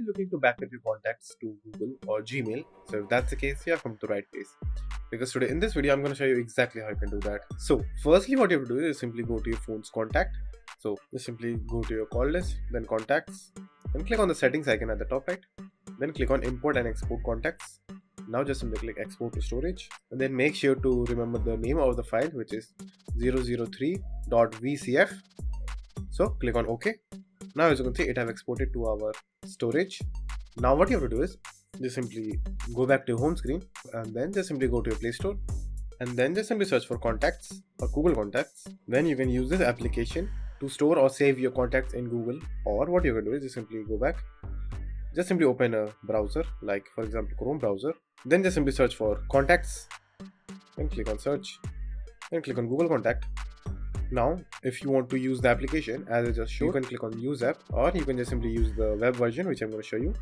currently looking to backup your contacts to Google or Gmail, so if that's the case, you have come to the right place. Because today in this video, I'm going to show you exactly how you can do that. So, firstly, what you have to do is simply go to your phone's contact. So, just simply go to your call list, then contacts, then click on the settings icon at the top right, then click on import and export contacts. Now just simply click export to storage, and then make sure to remember the name of the file, which is 003.vcf. So click on OK. Now as you can see, it has exported to our storage. Now what you have to do is just simply go back to your home screen, and then just simply go to your Play Store, and then just simply search for contacts or Google Contacts. Then you can use this application to store or save your contacts in Google. Or what you can do is just simply go back, just simply open a browser, like for example Chrome browser, then just simply search for contacts, then click on search, then click on Google Contact. Now if you want to use the application as I just showed, you can click on use app, or you can just simply use the web version, which I'm going to show you.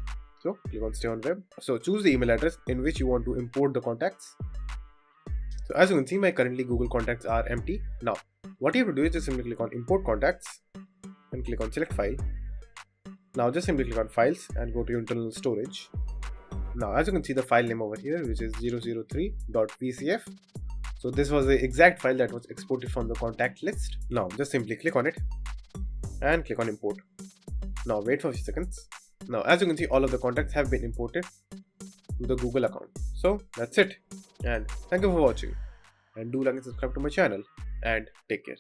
So click on stay on web. So choose the email address in which you want to import the contacts. So as you can see, my currently Google Contacts are empty. Now what you have to do is just simply click on import contacts and click on select file. Now just simply click on files and go to your internal storage. Now as you can see, the file name over here, which is 003.vcf. So this was the exact file that was exported from the contact list. Now just simply click on it and click on import. Now wait for a few seconds. Now as you can see, all of the contacts have been imported to the Google account. So that's it, and thank you for watching, and do like and subscribe to my channel, and take care.